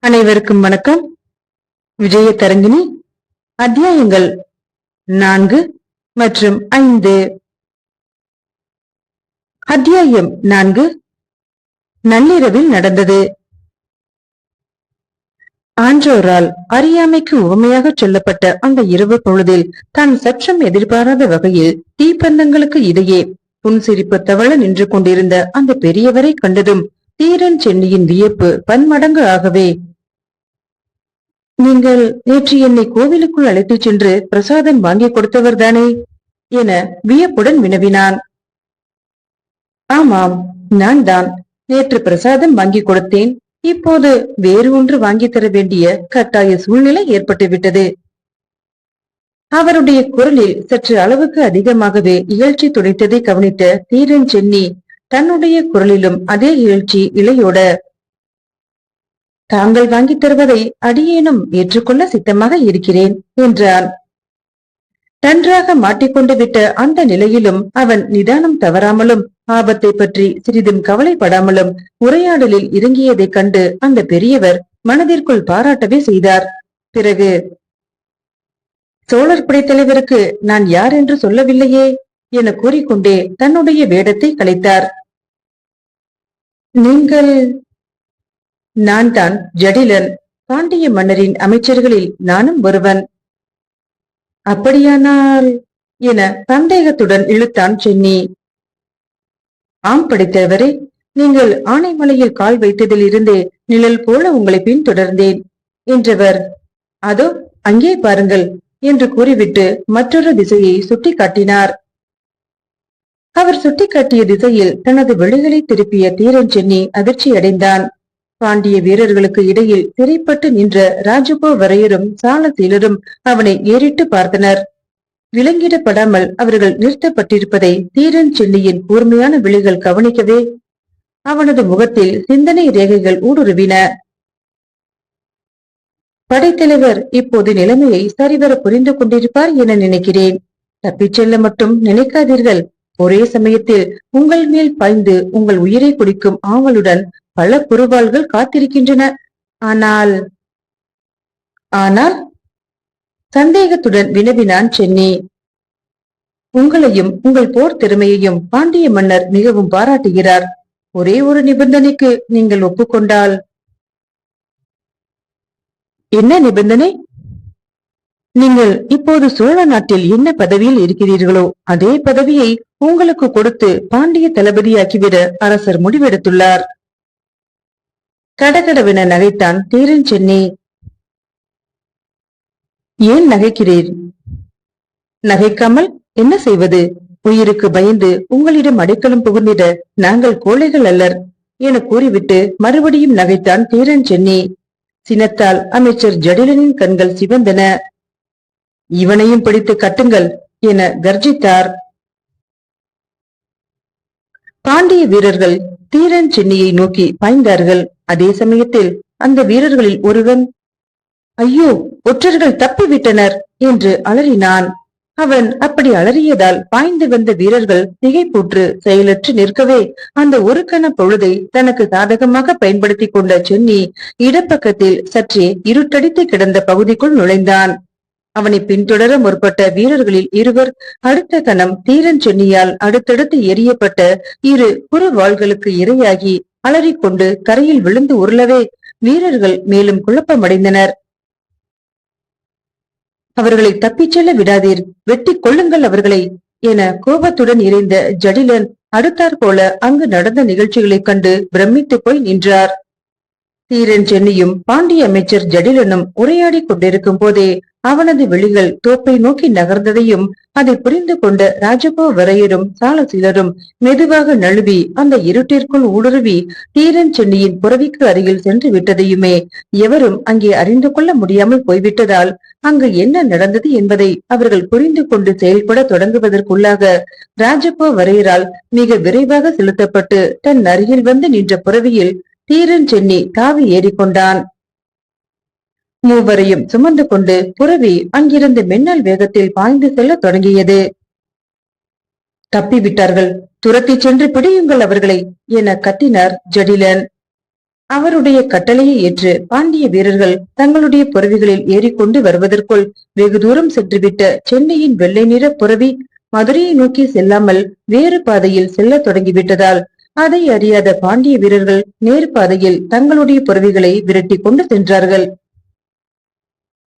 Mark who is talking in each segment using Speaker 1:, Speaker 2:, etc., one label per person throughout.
Speaker 1: அனைவருக்கும் வணக்கம். விஜய தரங்கிணி அத்தியாயங்கள் 4 மற்றும் 5. அத்தியாயம் 4. நள்ளிரவில் நடந்தது. ஆன்றோரால் அறியாமைக்கு உவமையாக சொல்லப்பட்ட அந்த இரவு பொழுதில் தான் சற்றும் எதிர்பாராத வகையில் தீப்பந்தங்களுக்கு இடையே புன்சிரிப்பு தவள நின்று கொண்டிருந்த அந்த பெரியவரை கண்டதும் தீரன் சென்னியின் வியப்பு பன்மடங்கு ஆகவே, நீங்கள் நேற்று என்னை கோவிலுக்குள் அழைத்துச் சென்று பிரசாதம் வாங்கி கொடுத்தவர்தானே என வியப்புடன் வினவினான். ஆமாம், நான் தான் நேற்று பிரசாதம் வாங்கி கொடுத்தேன். இப்போது வேறு ஒன்று வாங்கி தர வேண்டிய கட்டாய சூழ்நிலை ஏற்பட்டுவிட்டது. அவருடைய குரலில் சற்று அளவுக்கு அதிகமாகவே இகழ்ச்சி துடைத்ததை கவனித்த தீரன் சென்னி தன்னுடைய குரலிலும் அதே இகழ்ச்சி இலையோட, தாங்கள் வாங்கி தருவதை அடியேனும் ஏற்றுக்கொள்ள சித்தமாக இருக்கிறேன் என்றான். நன்றாக மாட்டிக்கொண்டு விட்ட அந்த நிலையிலும் அவன் நிதானம் தவறாமலும் ஆபத்தை பற்றி சிறிதும் கவலைப்படாமலும் உரையாடலில் இறங்கியதைக் கண்டு அந்த பெரியவர் மனதிற்குள் பாராட்டவே செய்தார். பிறகு, சோழர் படைத்தலைவருக்கு நான் யார் என்று சொல்லவில்லையே என கூறிக்கொண்டே தன்னுடைய வேடத்தை கலைத்தார். நீங்கள்? நான் தான் ஜடிலன், பாண்டிய மன்னரின் அமைச்சர்களில் நானும் ஒருவன். அப்படியானால் என சந்தேகத்துடன் இழுத்தான் சென்னி. ஆம் படித்தவரே, நீங்கள் ஆனைமலையில் கால் வைத்ததில் இருந்தே நிழல் போல உங்களை பின்தொடர்ந்தேன் என்றவர். அதோ அங்கே பாருங்கள் என்று கூறிவிட்டு மற்றொரு திசையை சுட்டி காட்டினார். அவர் சுட்டிக்காட்டிய திசையில் தனது விழிகளை திருப்பிய தீரன் சென்னி அதிர்ச்சி அடைந்தான். பாண்டிய வீரர்களுக்கு இடையில் சிறைப்பட்டு நின்ற ராஜகோவரையரும் சாலசீலரும் அவனை ஏறிட்டு பார்த்தனர். விலங்கிடப்படாமல் அவர்கள் நிறுத்தப்பட்டிருப்பதை தீரன் சென்னியின் கூர்மையான விழிகள் கவனிக்கவே அவனது முகத்தில் சிந்தனை ரேகைகள் ஊடுருவின. படைத்தலைவர் இப்போது நிலைமையை சரிவர புரிந்து கொண்டிருப்பார் என நினைக்கிறேன். தப்பிச் செல்ல மட்டும் நினைக்காதீர்கள். ஒரே சமயத்தில் உங்கள் மேல் பாய்ந்து உங்கள் உயிரை குடிக்கும் ஆவலுடன் பல குறுவாள்கள் காத்திருக்கின்றன. ஆனால் ஆனால் சந்தேகத்துடன் வினவினான் சென்னி. உங்களையும் உங்கள் போர் திறமையையும் பாண்டிய மன்னர் மிகவும் பாராட்டுகிறார். ஒரே ஒரு நிபந்தனைக்கு நீங்கள் ஒப்புக்கொண்டால். என்ன நிபந்தனை? நீங்கள் இப்போது சோழ நாட்டில் என்ன பதவியில் இருக்கிறீர்களோ அதே பதவியை உங்களுக்கு கொடுத்து பாண்டிய தளபதியாக்கிவிட அரசர் முடிவெடுத்துள்ளார். கடகடவென நகைத்தான் தீரன் சென்னி. ஏன் நகைக்கிறீர்? நகைக்காமல் என்ன செய்வது? உயிருக்கு பயந்து உங்களிடம் அடைக்கலம் புகுந்திட நாங்கள் கோழைகள் அல்லர் என கூறிவிட்டு மறுபடியும் நகைத்தான் தீரன் சென்னி. சினத்தால் அமைச்சர் ஜடிலனின் கண்கள் சிவந்தன. இவனையும் பிடித்து கட்டுங்கள் என கர்ஜித்தார். பாண்டிய வீரர்கள் தீரன் சென்னியை நோக்கி பாய்ந்தார்கள். அதே சமயத்தில் அந்த வீரர்களில் ஒருவன், ஐயோ, ஒற்றர்கள் தப்பிவிட்டனர் என்று அலறினான். அவன் அப்படி அலறியதால் பாய்ந்து வந்த வீரர்கள் திகைப்புற்று செயலற்று நிற்கவே அந்த ஒரு கண பொழுதை தனக்கு சாதகமாக பயன்படுத்தி கொண்ட சென்னி இடப்பக்கத்தில் சற்றே இருட்டடித்து கிடந்த பகுதிக்குள் நுழைந்தான். அவனை பின்தொடர முற்பட்ட வீரர்களில் இருவர் அடுத்த கணம் தீரன் சென்னியால் அடுத்தடுத்து எரியப்பட்ட இரு குறுவாள்களுக்கு இரையாகி அலறிக்கொண்டு கரையில் விழுந்து உருளவே வீரர்கள் மேலும் குழப்பமடைந்தனர். அவர்களை தப்பிச் செல்ல விடாதீர், வெட்டி கொள்ளுங்கள் அவர்களை என கோபத்துடன் இறைந்த ஜடிலன் அடுத்தாற் போல அங்கு நடந்த நிகழ்ச்சிகளைக் கண்டு பிரமித்து போய் நின்றார். தீரன் சென்னியும் பாண்டிய அமைச்சர் ஜடிலனும் உரையாடி கொண்டிருக்கும் போதே அவனது விழிகள் தோப்பை நோக்கி நகர்ந்ததையும் அதை புரிந்து கொண்ட ராஜகோவரையரும் சாலசீலரும் மெதுவாக நழுவி அந்த இருட்டிற்குள் ஊடுருவி தீரன் சென்னியின் புறவிக்கு அருகில் சென்று விட்டதையுமே எவரும் அங்கே அறிந்து கொள்ள முடியாமல் போய்விட்டதால் அங்கு என்ன நடந்தது என்பதை அவர்கள் புரிந்து கொண்டு செயல்பட தொடங்குவதற்குள்ளாக ராஜகோவரையரால் மிக விரைவாக செலுத்தப்பட்டு தன் அருகில் வந்து நின்ற புறவியில் தீரன் சென்னி தாவி ஏறிக்கொண்டான். மூவரையும் சுமந்து கொண்டு புறவி அங்கிருந்து மின்னல் வேகத்தில் பாய்ந்து செல்ல தொடங்கியது. தப்பிவிட்டார்கள், துரத்தி சென்று பிடியுங்கள் அவர்களை என கத்தினார் ஜடிலன். அவருடைய கட்டளையை ஏற்று பாண்டிய வீரர்கள் தங்களுடைய புறவிகளில் ஏறிக்கொண்டு வருவதற்குள் வெகு தூரம் சென்றுவிட்ட சென்னையின் வெள்ளை நிற புறவி மதுரையை நோக்கி செல்லாமல் வேறு பாதையில் செல்ல தொடங்கிவிட்டதால் அதை அறியாத பாண்டிய வீரர்கள் நேர் பாதையில் தங்களுடைய புறவிகளை விரட்டி கொண்டு சென்றார்கள்.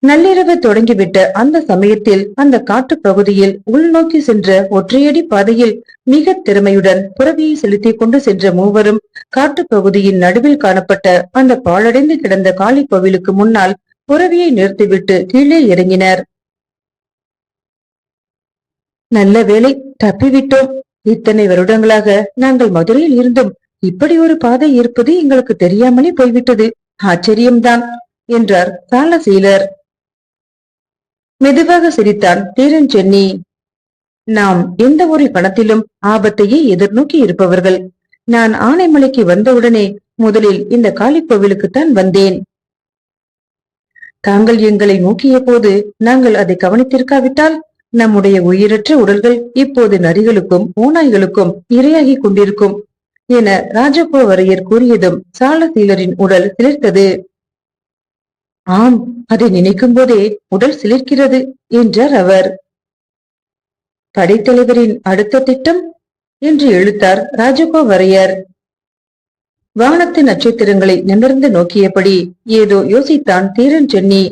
Speaker 1: நள்ளிரவு தொடங்கிவிட்ட அந்த சமயத்தில் அந்த காட்டு பகுதியில் உள்நோக்கி சென்ற ஒற்றையடி பாதையில் மிக திறமையுடன் புறவியை செலுத்திக் கொண்டு சென்ற மூவரும் காட்டு பகுதியின் நடுவில் காணப்பட்ட அந்த பாழடைந்து கிடந்த காளி கோவிலுக்கு முன்னால் புறவியை நிறுத்திவிட்டு கீழே இறங்கினர். நல்ல வேளை, தப்பிவிட்டோம். இத்தனை வருடங்களாக நாங்கள் மதுரையில் இருந்தும் இப்படி ஒரு பாதை இருப்பது எங்களுக்கு தெரியாமலே போய்விட்டது. ஆச்சரியம்தான் என்றார் சாலசீலர். மெதுவாக சிரித்தான் தீரன் சென்னி. நாம் எந்த ஒரு கணத்திலும் ஆபத்தையே எதிர்நோக்கி இருப்பவர்கள். நான் ஆனைமலைக்கு வந்தவுடனே முதலில் இந்த காளி கோவிலுக்குத்தான் வந்தேன். தாங்கள் எங்களை நோக்கிய போது நாங்கள் அதை கவனித்திருக்காவிட்டால் நம்முடைய உயிரற்ற உடல்கள் இப்போது நரிகளுக்கும் ஓநாய்களுக்கும் இரையாகி கொண்டிருக்கும் என ராஜகோவரையர் கூறியதும் சாலசீலரின் உடல் சிலிர்த்தது. ஆம், அதை நினைக்கும் போதே உடல் சிலிர்க்கிறது என்றார் அவர். படைத்தலைவரின் அடுத்த திட்டம் என்று இழுத்தார் ராஜகோவரையர். வானத்து நட்சத்திரங்களை நிமிர்ந்து நோக்கியபடி ஏதோ யோசித்தான் தீரன் சென்னி.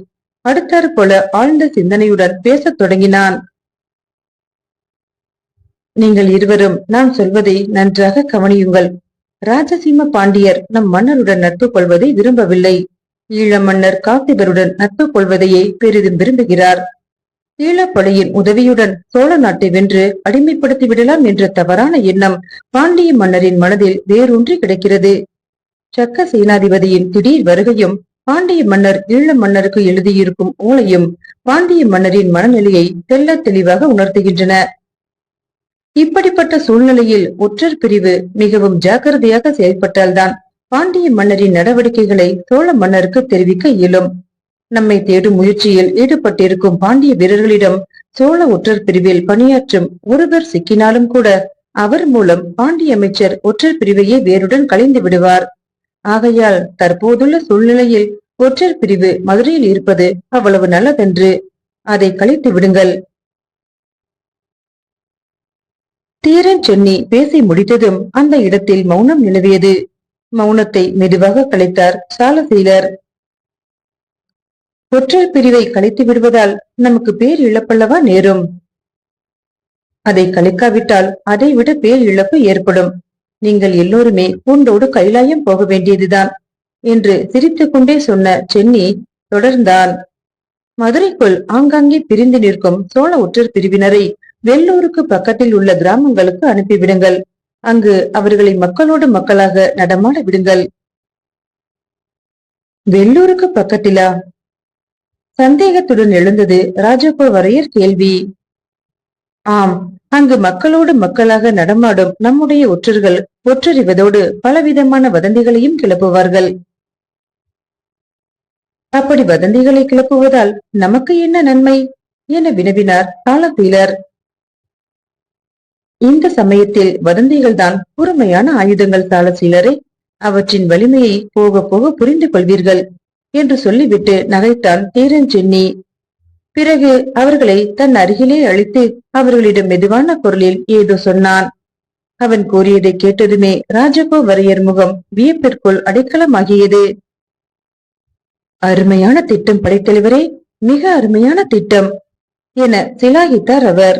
Speaker 1: அடுத்தாறு போல ஆழ்ந்த சிந்தனையுடன் பேசத் தொடங்கினான். நீங்கள் இருவரும் நான் சொல்வதை நன்றாக கவனியுங்கள். ராஜசிம்ம பாண்டியர் நம் மன்னருடன் நட்பு கொள்வதை விரும்பவில்லை. ஈழ மன்னர் காசிபருடன் நட்பு கொள்வதையே பெரிதும் விரும்புகிறார். ஈழப்படையின் உதவியுடன் சோழ நாட்டை வென்று அடிமைப்படுத்தி விடலாம் என்ற தவறான எண்ணம் பாண்டிய மன்னரின் மனதில் வேரூன்றி கிடக்கிறது. சக்க சேனாதிபதியின் திடீர் வருகையும் பாண்டிய மன்னர் ஈழ மன்னருக்கு எழுதியிருக்கும் ஓலையும் பாண்டிய மன்னரின் மனநிலையை தெள்ள தெளிவாக உணர்த்துகின்றன. இப்படிப்பட்ட சூழ்நிலையில் ஒற்றர் பிரிவு மிகவும் ஜாக்கிரதையாக செயல்பட்டால்தான் பாண்டிய மன்னரின் நடவடிக்கைகளை சோழ மன்னருக்கு தெரிவிக்க இயலும். நம்மை தேடும் முயற்சியில் ஈடுபட்டிருக்கும் பாண்டிய வீரர்களிடம் சோழ ஒற்றர் பிரிவில் பணியாற்றும் ஒருவர் சிக்கினாலும் கூட அவர் மூலம் பாண்டிய அமைச்சர் ஒற்றர் பிரிவையே வேருடன் கலைந்து விடுவார். ஆகையால் தற்போதுள்ள சூழ்நிலையில் ஒற்றர் பிரிவு மதுரையில் இருப்பது அவ்வளவு நல்லதென்று. அதை கலைத்து விடுங்கள். தீரன் சென்னி பேசி முடித்ததும் அந்த இடத்தில் மௌனம் நிலவியது. மௌனத்தை மெதுவாக கலைத்தார் சாலசீலர். ஒற்றர் பிரிவை கலைத்து விடுவதால் நமக்கு பேர் இழப்பல்லவா நேரும். அதை கலைக்காவிட்டால் அதை விட பேர் இழப்பு ஏற்படும். நீங்கள் எல்லோருமே பூண்டோடு கைலாயம் போக வேண்டியதுதான் என்று சிரித்துக் கொண்டே சொன்ன சென்னி தொடர்ந்தான். மதுரைக்குள் ஆங்காங்கே பிரிந்து நிற்கும் சோழ ஒற்றர் பிரிவினரை வெள்ளூருக்கு பக்கத்தில் உள்ள கிராமங்களுக்கு அனுப்பிவிடுங்கள். அங்கு அவர்களை மக்களோடு மக்களாக நடமாட விடுங்கள். வெள்ளூருக்கு பக்கத்திலா? சந்தேகத்துடன் எழுந்தது ராஜகோவரையர் கேள்வி. ஆம், அங்கு மக்களோடு மக்களாக நடமாடும் நம்முடைய ஒற்றர்கள் ஒற்றறிவதோடு பலவிதமான வதந்திகளையும் கிளப்புவார்கள். அப்படி வதந்திகளை கிளப்புவதால் நமக்கு என்ன நன்மை என வினவினார் சாலசீலர். இந்த சமயத்தில் வதந்திகள் தான் கூர்மையான ஆயுதங்கள் சாலசீலரே. அவற்றின் வலிமையை போக போக புரிந்து கொள்வீர்கள் என்று சொல்லிவிட்டு நகைத்தான் தீரன் சென்னி. பிறகு அவர்களை தன் அருகிலே அழைத்து அவர்களிடம் மெதுவான குரலில் ஏதோ சொன்னான். அவன் கூறியதை கேட்டதுமே ராஜகோவரையர் முகம் வியப்பிற்குள் அடைக்கலமாகியது. அருமையான திட்டம் படைத்தலைவரே, மிக அருமையான திட்டம் என சிலாகித்தார் அவர்.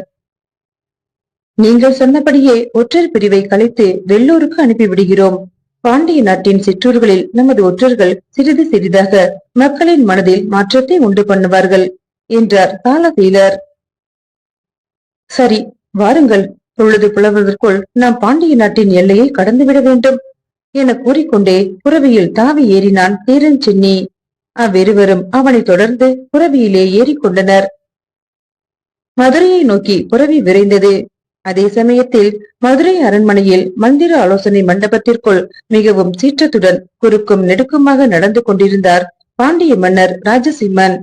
Speaker 1: நீங்கள் சொன்னபடியே ஒற்றர் பிரிவை கலைத்து வெள்ளூருக்கு அனுப்பிவிடுகிறோம். பாண்டிய நாட்டின் சிற்றூர்களில் நமது ஒற்றர்கள் சிறிது சிறிதாக மக்களின் மனதில் மாற்றத்தை உண்டு பண்ணுவார்கள் என்றார் சாலசீலர். சரி, வாருங்கள். பொழுது புலவதற்குள் நாம் பாண்டிய நாட்டின் எல்லையை கடந்துவிட வேண்டும் என கூறிக்கொண்டே புறவியில் தாவி ஏறினான் தீரன் சென்னி. அவ்விருவரும் அவனை தொடர்ந்து புறவியிலே ஏறிக்கொண்டனர். மதுரையை நோக்கி புறவி விரைந்தது. அதே சமயத்தில் மதுரை அரண்மனையில் மந்திர ஆலோசனை மண்டபத்திற்குள் மிகவும் சீற்றத்துடன் குறுக்கும் நெடுக்குமாக நடந்து கொண்டிருந்தார் பாண்டிய மன்னர் ராஜசிம்மன்.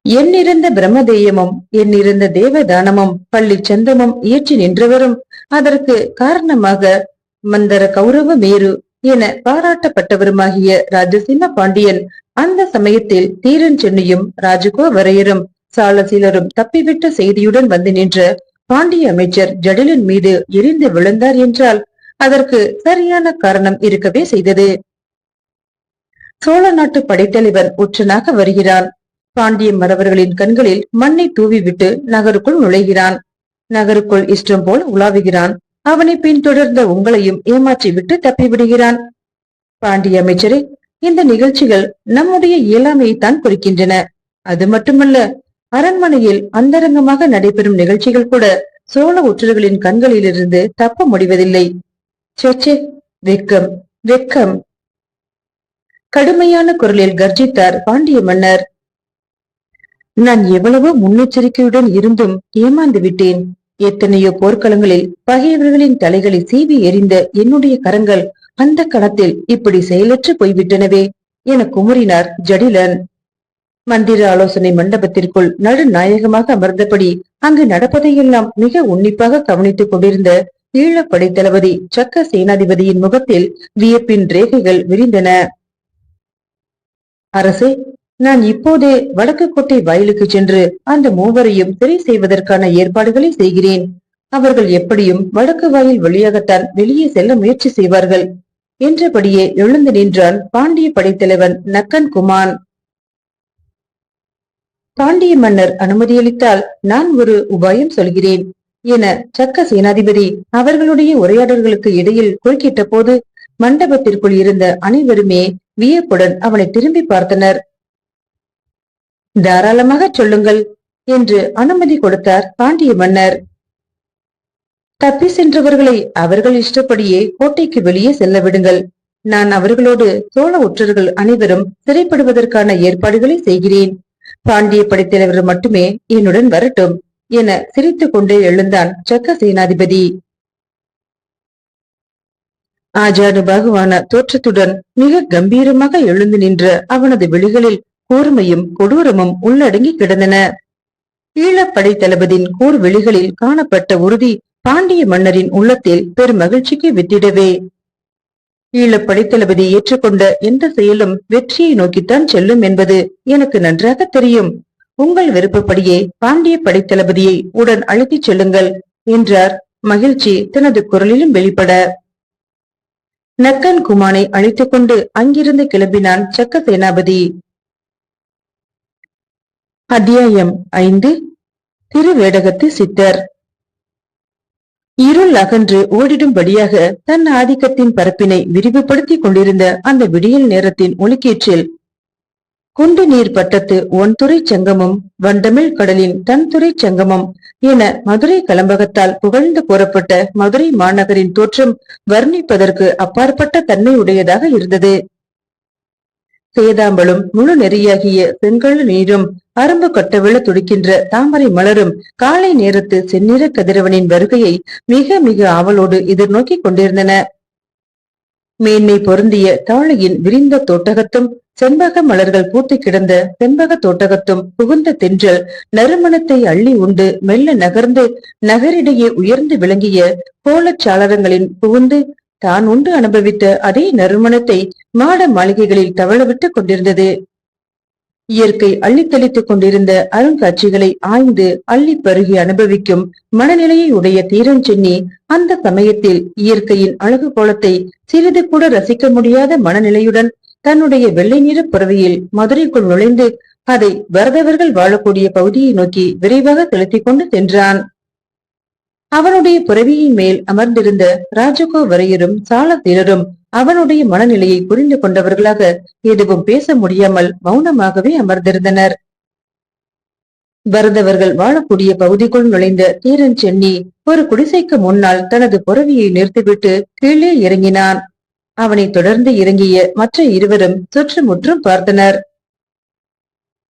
Speaker 1: எண்ணிருந்த பிரம்மதேயமும் எண்ணிருந்த தேவதானமும் பள்ளி சந்தமும் இயற்றி நின்றவரும் அதற்கு காரணமாக மந்தர கௌரவ மேரு என பாராட்டப்பட்டவருமாகிய ராஜசிம்ம பாண்டியன் அந்த சமயத்தில் தீரன் சென்னியும் ராஜகோவரையரும் சாலசீலரும் தப்பிவிட்ட செய்தியுடன் வந்து நின்ற பாண்டிய அமைச்சர் ஜடிலன் மீது எரிந்து விழுந்தார் என்றால் அதற்கு சரியான காரணம் இருக்கவே செய்தது. சோழ நாட்டு படைத்தலைவன் உற்றனாக வருகிறான். பாண்டிய மறவர்களின் கண்களில் மண்ணை தூவிவிட்டு நகருக்குள் நுழைகிறான். நகருக்குள் இஷ்டம் போல் உலாவுகிறான். அவனை பின்தொடர்ந்த உங்களையும் ஏமாற்றி விட்டு தப்பிவிடுகிறான். பாண்டிய அமைச்சரே, இந்த நிகழ்ச்சிகள் நம்முடைய இயலாமையைத்தான் குறிக்கின்றன. அது மட்டுமல்ல, அரண்மனையில் அந்தரங்கமாக நடைபெறும் நிகழ்ச்சிகள் கூட சோழ ஒற்றர்களின் கண்களிலிருந்து தப்ப முடிவதில்லை. சேச்சே, வெக்கம் வெக்கம்! கடுமையான குரலில் கர்ஜித்தார் பாண்டிய மன்னர். நான் எவ்வளவோ முன்னெச்சரிக்கையுடன் இருந்தும் ஏமாந்து விட்டேன். எத்தனையோ போர்க்களங்களில் பகைவர்களின் தலைகளை சீவி எறிந்த என்னுடைய கரங்கள் அந்த கணத்தில் இப்படி செயலற்று போய்விட்டனவே என குமுறினார் ஜடிலன். மந்திர ஆலோசனை மண்டபத்திற்குள் நடுநாயகமாக அமர்ந்தபடி அங்கு நடப்பதையெல்லாம் மிக உன்னிப்பாக கவனித்துக் கொண்டிருந்த ஈழப்படை தளபதி சக்க சேனாதிபதியின் முகத்தில் வியப்பின் ரேகைகள் விரிந்தன. அரசே, நான் இப்போதே வடக்கு கோட்டை வாயிலுக்கு சென்று அந்த மூவரையும் சிறை செய்வதற்கான ஏற்பாடுகளை செய்கிறேன். அவர்கள் எப்படியும் வடக்கு வாயில் வழியாகத்தான் வெளியே செல்ல முயற்சி செய்வார்கள் என்றபடியே எழுந்து நின்றான் பாண்டிய படைத்தலைவன் நக்கன் குமான். பாண்டிய மன்னர் அனுமதியளித்தால் நான் ஒரு உபாயம் சொல்கிறேன் என சக்க சேனாதிபதி அவர்களுடைய உரையாடல்களுக்கு இடையில் குறுக்கிட்ட போது மண்டபத்திற்குள் இருந்த அனைவருமே வியப்புடன் அவனை திரும்பி பார்த்தனர். தாராளமாக சொல்லுங்கள் என்று அனுமதி கொடுத்தார் பாண்டிய மன்னர். தப்பி சென்றவர்களை அவர்கள் இஷ்டப்படியே கோட்டைக்கு வெளியே செல்ல விடுங்கள். நான் அவர்களோடு சோழ ஒற்றர்கள் அனைவரும் சிறைப்படுவதற்கான ஏற்பாடுகளை செய்கிறேன். பாண்டிய படைத்தலைவர் மட்டுமே என்னுடன் வரட்டும் என சிரித்துக் கொண்டே எழுந்தான் சக்க சேனாதிபதி. ஆஜானுபாகுவான தோற்றத்துடன் மிக கம்பீரமாக எழுந்து நின்ற அவனது விழிகளில் கூர்மையும் கொடூரமும் உள்ளடங்கி கிடந்தன. ஈழப்படை தளபதியின் கூர் விழிகளில் காணப்பட்ட உறுதி பாண்டிய மன்னரின் உள்ளத்தில் பெரும் மகிழ்ச்சிக்கு வித்திடவே, ஈழப்படை தளபதி ஏற்றுக்கொண்ட எந்த செயலும் வெற்றியை நோக்கித்தான் செல்லும் என்பது எனக்கு நன்றாக தெரியும். உங்கள் விருப்பப்படியே பாண்டிய படைத்தளபதியை உடன் அழைத்துச் செல்லுங்கள் என்றார் மகிழ்ச்சி தனது குரலிலும் வெளிப்பட. நக்கன் குமானை அழைத்துக் கொண்டு அங்கிருந்து கிளம்பினான் சக்க சேனாபதி. அத்தியாயம் 5. திருவேடகத்து சித்தர். இருள் அகன்று ஓடிடும்படியாக தன் ஆதிக்கத்தின் பரப்பினை விரிவுபடுத்திக் கொண்டிருந்த அந்த விடியல் நேரத்தின் ஒளிக்கீற்றில் குண்டு நீர் பட்டத்து ஒன்துறை சங்கமும் வண்டமிழ் கடலின் தன்துறை சங்கமும் என மதுரை கலம்பகத்தால் புகழ்ந்து கூறப்பட்ட மதுரை மாநகரின் தோற்றம் வர்ணிப்பதற்கு அப்பாற்பட்ட தன்மை உடையதாக இருந்தது. சேதாம்பலும் முழு நெறியாகிய செங்கல் நீரும் அரும்பு கட்டவிழ துடிக்கின்ற தாமரை மலரும் காலை நேரத்து செந்நிற கதிரவனின் வருகையை மிக மிக ஆவலோடு எதிர்நோக்கி கொண்டிருந்தன. மேன்மை பொருந்திய தாழையின் விரிந்த தோட்டகத்தும் செண்பக மலர்கள் பூத்து கிடந்த செண்பக தோட்டகத்தும் புகுந்த தென்றல் நறுமணத்தை அள்ளி உண்டு மெல்ல நகர்ந்து நகரிடையே உயர்ந்து விளங்கிய கோலச்சாளரங்களின் புகுந்து தான் உண்டு அனுபவித்த அதே நறுமணத்தை மாட மாளிகைகளில் தவளவிட்டுக் கொண்டிருந்தது. இயற்கை அள்ளி தெளித்துக் கொண்டிருந்த அருங்காட்சிகளை ஆய்ந்து அள்ளி பருகி அனுபவிக்கும் மனநிலையை உடைய தீரன் சென்னி அந்த சமயத்தில் இயற்கையின் அழகு கோலத்தை சிறிது கூட ரசிக்க முடியாத மனநிலையுடன் தன்னுடைய வெள்ளை நிற புறவியில் மதுரைக்குள் நுழைந்து அதை வரதவர்கள் வாழக்கூடிய பகுதியை நோக்கி விரைவாக செலுத்திக் கொண்டு சென்றான். அவனுடைய புறவியின் மேல் அமர்ந்திருந்த ராஜகோவரையரும் சாலசீலரும் அவனுடைய மனநிலையை புரிந்து கொண்டவர்களாக எதுவும் பேச முடியாமல் மௌனமாகவே அமர்ந்திருந்தனர். வரதவர்கள் வாழக்கூடிய பகுதிக்குள் நுழைந்த தீரன் சென்னி ஒரு குடிசைக்கு முன்னால் தனது புறவியை நிறுத்திவிட்டு கீழே இறங்கினான். அவனை தொடர்ந்து இறங்கிய மற்ற இருவரும் சுற்றுமுற்றும் பார்த்தனர்.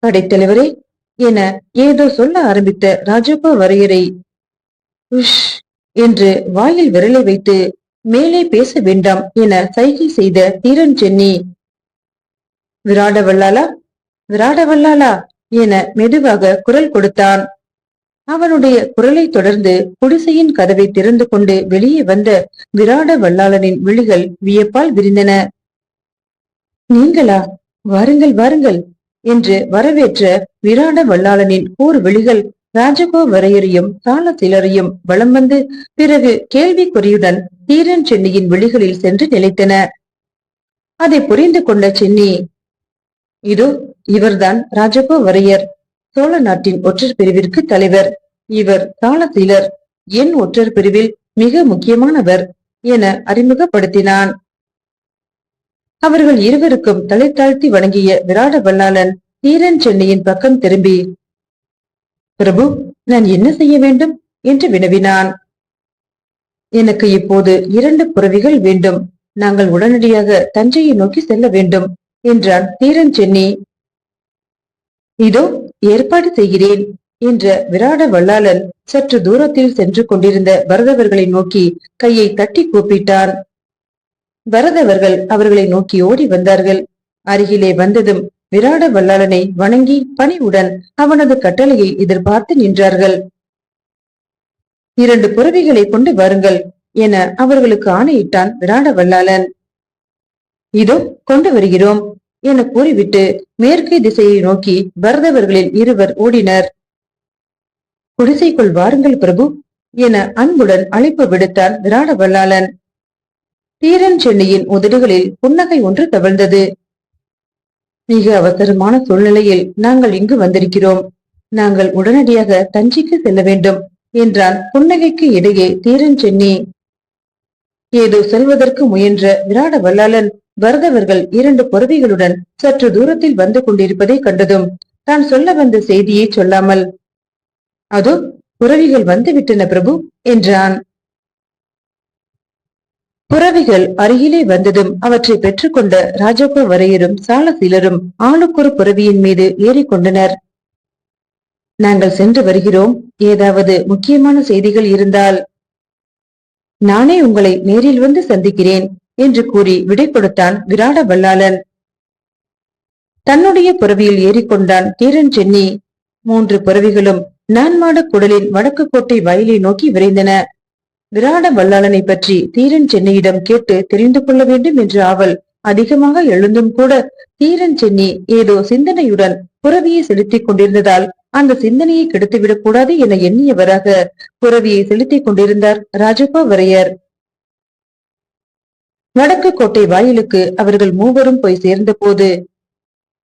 Speaker 1: படைத்தலைவரே என ஏதோ சொல்ல ஆரம்பித்த ராஜகோவரையரை உஷ் என்று வாயில் விரலை வைத்து மேலே பேச வேண்டாம் என சைகை செய்த தீரன் சென்னி, விராட வல்லாளா விராட வல்லாளா என மெதுவாக குரல் கொடுத்தான். அவனுடைய குரலை தொடர்ந்து குடிசையின் கதவை திறந்து கொண்டு வெளியே வந்த விராட வல்லாளனின் விழிகள் வியப்பால் விரிந்தன. நீங்களா? வாருங்கள் வாருங்கள் என்று வரவேற்ற விராட வல்லாளனின் கூர் விழிகள் ராஜகோவரையரையும் சாலசிலரையும் வலம் வந்து பிறகு கேள்விக்குறியுடன் தீரன் சென்னியின் விழிகளில் சென்று நிலைத்தன. அதை புரிந்து கொண்ட சென்னி, இதோ இவர்தான் ராஜகோவரையர், சோழ நாட்டின் ஒற்றர் பிரிவிற்கு தலைவர். இவர் சாலசீலர், என் ஒற்றர் பிரிவில் மிக முக்கியமானவர் என அறிமுகப்படுத்தினான். அவர்கள் இருவருக்கும் தலை தாழ்த்தி வணங்கிய விராட வல்லாளன் தீரன் சென்னியின் பக்கம் திரும்பி, பிரபு, நான் என்ன செய்ய வேண்டும் என்று வினவினான். எனக்கு இப்போது 2 புறவிகள் வேண்டும். நாங்கள் உடனடியாக தஞ்சையை நோக்கி செல்ல வேண்டும் என்றான் தீரன் சென்னி. இதோ ஏற்பாடு செய்கிறேன் என்ற விராட வல்லாளன் சற்று தூரத்தில் சென்று கொண்டிருந்த பரதவர்களை நோக்கி கையை தட்டி கூப்பிட்டான். பரதவர்கள் அவர்களை நோக்கி ஓடி வந்தார்கள். அருகிலே வந்ததும் விராட வல்லாளனை வணங்கி பணிவுடன் அவனது கட்டளையை எதிர்பார்த்து நின்றார்கள். 2 புறவிகளை கொண்டு வாருங்கள் என அவர்களுக்கு ஆணையிட்டான் விராட வல்லாளன். இதோ கொண்டு வருகிறோம் என கூறிவிட்டு மேற்கு திசையை நோக்கி பரதவர்களில் இருவர் ஓடினர். குடிசைக்குள் வாருங்கள் பிரபு என அன்புடன் அழைப்பு விடுத்தான் விராட வல்லாளன். தீரன் சென்னியின் உதடுகளில் புன்னகை ஒன்று தவழ்ந்தது. மிக அவசரமான சூழ்நிலையில் நாங்கள் இங்கு வந்திருக்கிறோம். நாங்கள் உடனடியாக தஞ்சைக்கு செல்ல வேண்டும் என்றான் புன்னகைக்கு இடையே தீரன் சென்னி. ஏதோ சொல்வதற்கு முயன்ற விராட வல்லாளன் பரதவர்கள் 2 புறவிகளுடன் சற்று தூரத்தில் வந்து கொண்டிருப்பதை கண்டதும் தான் சொல்ல வந்த செய்தியை சொல்லாமல், அதோ புறவிகள் வந்துவிட்டன பிரபு என்றான். புறவிகள் அருகிலே வந்ததும் அவற்றை பெற்றுக்கொண்ட ராஜகோவரையரும் சாலசீலரும் ஆளுக்கொரு புறவியின் மீது ஏறிக்கொண்டனர். நாங்கள் சென்று வருகிறோம். ஏதாவது முக்கியமான செய்திகள் இருந்தால் நானே உங்களை நேரில் வந்து சந்திக்கிறேன் என்று கூறி விடை கொடுத்தான் விராட வல்லாளன். தன்னுடைய புறவியில் ஏறிக்கொண்டான் தீரன் சென்னி. 3 புறவிகளும் நான்மாட குடலின் வடக்கு கோட்டை வாயிலை நோக்கி விரைந்தன. விராட வல்லாளனை பற்றி தீரன் சென்னியிடம் கேட்டு தெரிந்து கொள்ள வேண்டும் என்ற ஆவல் அதிகமாக எழுந்தும் கூட தீரன் சென்னி ஏதோ சிந்தனையுடன் புறவியை செலுத்திக் கொண்டிருந்ததால் அந்த சிந்தனையை கெடுத்துவிடக் கூடாது என எண்ணியவராக புறவியை செலுத்திக் கொண்டிருந்தார் ராஜகோவரையர். வடக்கு கோட்டை வாயிலுக்கு அவர்கள் மூவரும் போய் சேர்ந்த போது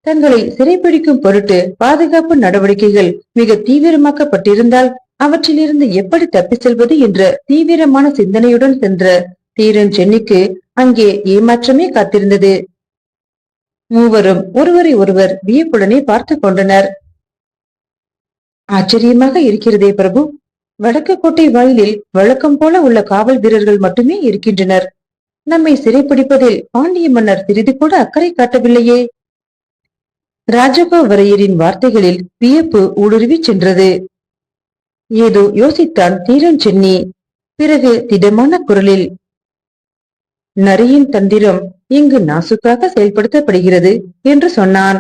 Speaker 1: தங்களை சிறைப்பிடிக்கும் பொருட்டு பாதுகாப்பு நடவடிக்கைகள் மிக தீவிரமாக்கப்பட்டிருந்தால் அவற்றிலிருந்து எப்படி தப்பி செல்வது என்ற தீவிரமான சிந்தனையுடன் சென்ற தீரன் சென்னிக்கு அங்கே ஏமாற்றமே காத்திருந்தது. மூவரும் ஒருவரை ஒருவர் வியப்புடனே பார்த்து கொண்டனர். ஆச்சரியமாக இருக்கிறதே பிரபு, வடக்கு கோட்டை வாயிலில் வழக்கம் போல உள்ள காவல் வீரர்கள் மட்டுமே இருக்கின்றனர். நம்மை சிறைப்பிடிப்பதில் பாண்டிய மன்னர் சிறிது கூட அக்கறை காட்டவில்லையே. ராஜகோவரையரின் வார்த்தைகளில் வியப்பு ஊடுருவி சென்றது. ஏதோ யோசித்தான் தீரன் சென்னி. பிறகு திடமான குரலில், நரியின் தந்திரம் இங்கு நாசுக்காக செயல்படுத்தப்படுகிறது என்று சொன்னான்.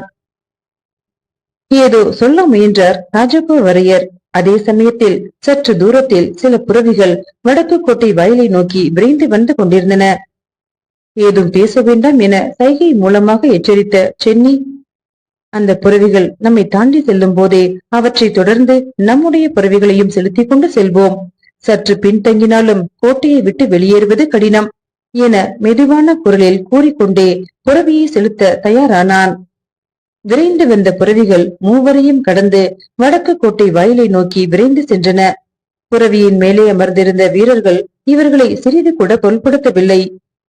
Speaker 1: ஏதோ சொல்ல முயன்றார் ராஜகோவரையர். அதே சமயத்தில் சற்று தூரத்தில் சில புறவிகள் வடக்கு கோட்டை வாயிலை நோக்கி விரைந்து வந்து கொண்டிருந்தன. ஏதும் பேச வேண்டாம் என சைகை மூலமாக எச்சரித்த சென்னி, அந்த புறவிகள் நம்மை தாண்டி செல்லும் போதே அவற்றை தொடர்ந்து நம்முடைய புறவிகளையும் செலுத்திக் கொண்டு செல்வோம். சற்று பின்தங்கினாலும் கோட்டையை விட்டு வெளியேறுவது கடினம் என மெதுவான குரலில் கூறிக்கொண்டே புறவியை செலுத்த தயாரானான். விரைந்து வந்த புறவிகள் மூவரையும் கடந்து வடக்கு கோட்டை வாயிலை நோக்கி விரைந்து சென்றன. புறவியின் மேலே அமர்ந்திருந்த வீரர்கள் இவர்களை சிறிது கூட பொருட்படுத்தவில்லை.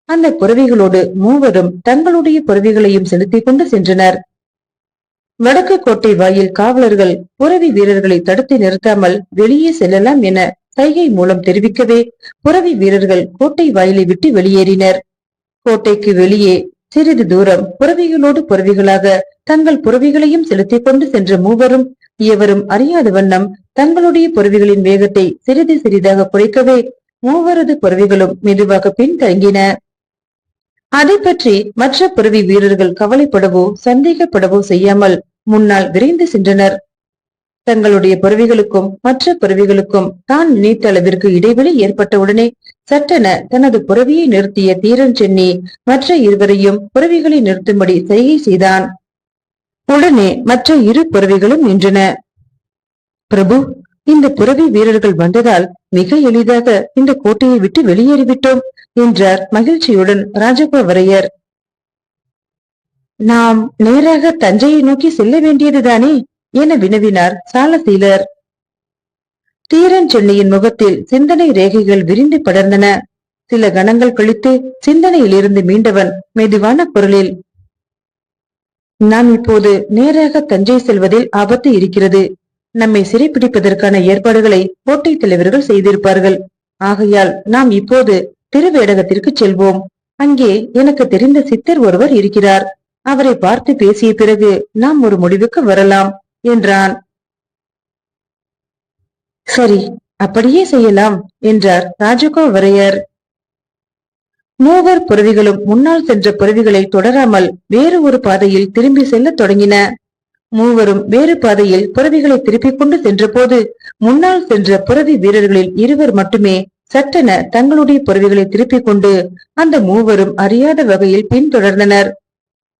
Speaker 1: அந்த புறவிகளோடு மூவரும் தங்களுடைய புறவிகளையும் செலுத்திக் கொண்டு சென்றனர். வடக்கு கோட்டை வாயில் காவலர்கள் புறவி வீரர்களை தடுத்து நிறுத்தாமல் வெளியே செல்லலாம் என சைகை மூலம் தெரிவிக்கவே புறவி வீரர்கள் கோட்டை வாயிலை விட்டு வெளியேறினர். கோட்டைக்கு வெளியே சிறிது தூரம் புறவிகளோடு புறவிகளாக தங்கள் புறவிகளையும் செலுத்திக் கொண்டு சென்ற மூவரும் எவரும் அறியாத வண்ணம் தங்களுடைய புறவிகளின் வேகத்தை சிறிது சிறிதாக குறைக்கவே மூவரது புறவிகளும் மெதுவாக பின்தங்கின. அதை பற்றி மற்ற புறவி வீரர்கள் கவலைப்படவோ சந்தேகப்படவோ செய்யாமல் முன்னால் விரைந்து சென்றனர். தங்களுடைய புறவிகளுக்கும் மற்ற புறவிகளுக்கும் தான் நினைத்த அளவிற்கு இடைவெளி ஏற்பட்டவுடனே சட்டென தனது புறவியை நிறுத்திய தீரன் சென்னி மற்ற இருவரையும் புறவிகளை நிறுத்தும்படி செய்கை செய்தான். உடனே மற்ற இரு புறவிகளும் நின்றன. பிரபு, இந்த புறவி வீரர்கள் வந்ததால் மிக எளிதாக இந்த கோட்டையை விட்டு வெளியேறிவிட்டோம் என்றார் மகிழ்ச்சியுடன் ராஜகோவரையர். நாம் நேராக தஞ்சையை நோக்கி செல்ல வேண்டியதுதானே என வினவினார் சாலசீலர். தீரன் சென்னியின் முகத்தில் சிந்தனை ரேகைகள் விரிந்து படர்ந்தன. சில கணங்கள் கழித்து சிந்தனையிலிருந்து மீண்டவன் மெதுவான குரலில், நாம் இப்போது நேராக தஞ்சை செல்வதில் ஆபத்து இருக்கிறது. நம்மை சிறைப்பிடிப்பதற்கான ஏற்பாடுகளை கோட்டை தலைவர்கள் செய்திருப்பார்கள். ஆகையால் நாம் இப்போது திருவேடகத்திற்கு செல்வோம். அங்கே எனக்கு தெரிந்த சித்தர் ஒருவர் இருக்கிறார். அவரை பார்த்து பேசிய பிறகு நாம் ஒரு முடிவுக்கு வரலாம் என்றான். சரி, அப்படியே செய்யலாம் என்றார் ராஜகோவரையர். மூவர் புறவிகளும் முன்னால் சென்ற புறவிகளை தொடராமல் வேறு ஒரு பாதையில் திரும்பி செல்ல தொடங்கின. மூவரும் வேறு பாதையில் புறவிகளை திருப்பிக் கொண்டு சென்ற போது முன்னால் சென்ற புறவி வீரர்களில் இருவர் மட்டுமே சட்டென தங்களுடைய புறவிகளை திருப்பிக் கொண்டு அந்த மூவரும் அறியாத வகையில் பின்தொடர்ந்தனர்.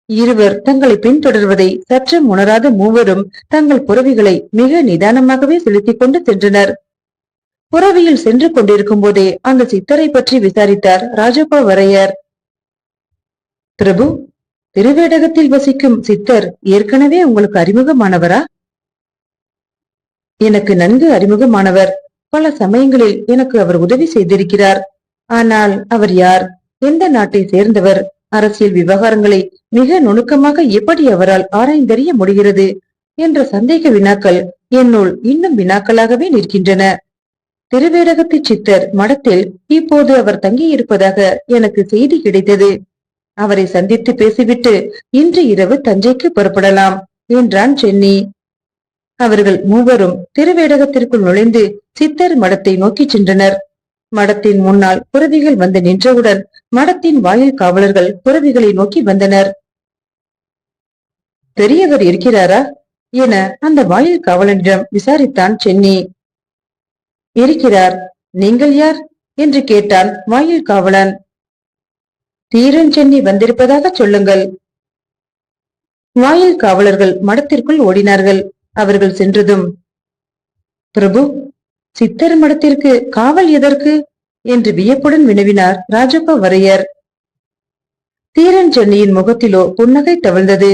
Speaker 1: இருவர் தங்களை பின்தொடர்வதை சற்று உணராத மூவரும் தங்கள் புறவிகளை மிக நிதானமாகவே செலுத்திக் கொண்டு சென்றனர். புறவியில் சென்று கொண்டிருக்கும் போதே அந்த சித்தரை பற்றி விசாரித்தார் ராஜகோவரையர். பிரபு, திருவேடகத்தில் வசிக்கும் சித்தர் ஏற்கனவே உங்களுக்கு அறிமுகமானவரா? எனக்கு நன்கு அறிமுகமானவர். பல சமயங்களில் எனக்கு அவர் உதவி செய்திருக்கிறார். ஆனால் அவர் யார், எந்த நாட்டை சேர்ந்தவர், அரசியல் விவகாரங்களை மிக நுணுக்கமாக எப்படி அவரால் ஆராய்ந்தறிய முடிகிறது என்ற சந்தேக வினாக்கள் என்னுள் இன்னும் வினாக்களாகவே நிற்கின்றன. திருவேடகத்து சித்தர் மடத்தில் இப்போது அவர் தங்கியிருப்பதாக எனக்கு செய்தி கிடைத்தது. அவரை சந்தித்து பேசிவிட்டு இன்று இரவு தஞ்சைக்கு புறப்படலாம் என்றான் சென்னி. அவர்கள் மூவரும் திருவேடகத்திற்குள் நுழைந்து சித்தர் மடத்தை நோக்கி சென்றனர். மடத்தின் முன்னால் புறவிகள் வந்து நின்றவுடன் மடத்தின் வாயில் காவலர்கள் புறவிகளை நோக்கி வந்தனர். பெரியவர் இருக்கிறாரா என அந்த வாயில் காவலனிடம் விசாரித்தான் சென்னி. இருக்கிறார். நீங்கள் யார் என்று கேட்டான் வாயில் காவலன். தீரன் சென்னி வந்திருப்பதாக சொல்லுங்கள். வாயில் காவலர்கள் மடத்திற்குள் ஓடினார்கள். அவர்கள் சென்றதும், பிரபு, சித்தர் மடத்திற்கு காவல் எதற்கு என்று வியப்புடன் வினவினார் ராஜகோவரையர். தீரன் சென்னியின் முகத்திலோ புன்னகை தவழ்ந்தது.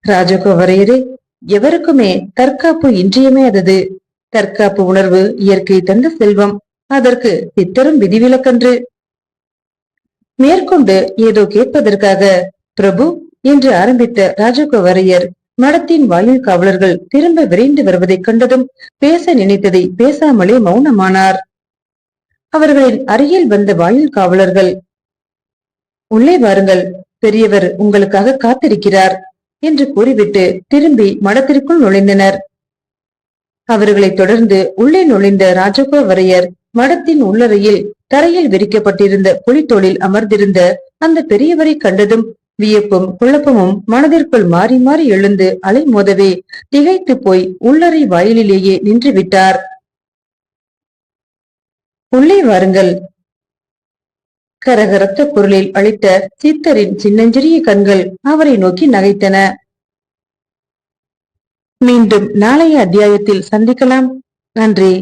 Speaker 1: ராஜகோவரையரே, எவருக்குமே தற்காப்பு இன்றியமையாதது. தற்காப்பு உணர்வு இயற்கை தந்த செல்வம். அதற்கு சித்தரும் விதிவிலக்கன்று. மேற்கொண்டு ஏதோ கேட்பதற்காக பிரபு என்று ஆரம்பித்த ராஜகோவரையர் மடத்தின் வாயில் காவலர்கள் திரும்ப விரைந்து வருவதைக் கண்டதும் பேச நினைத்ததை பேசாமலே மௌனமானார். அவர்களின் அருகில் வந்த வாயில் காவலர்கள், உள்ளே வாருங்கள், பெரியவர் உங்களுக்காக காத்திருக்கிறார் என்று கூறிவிட்டு திரும்பி மடத்திற்குள் நுழைந்தனர். அவர்களை தொடர்ந்து உள்ளே நுழைந்த ராஜகோவரையர் மடத்தின் உள்ளறையில் தரையில் விரிக்கப்பட்டிருந்த புலித்தோளில் அமர்ந்திருந்த அந்த பெரியவரை கண்டதும் வியப்பும் குழப்பமும் மனதிற்குள் மாறி மாறி எழுந்து அலை மோதவே திகைத்து போய் உள்ளறை வாயிலேயே நின்று விட்டார். உள்ளே வாருங்கள், கரகரத்த குரலில் அளித்த சித்தரின் சின்னஞ்சிறிய கண்கள் அவரை நோக்கி நகைத்தன. மீண்டும் நாளைய அத்தியாயத்தில் சந்திக்கலாம். நன்றி.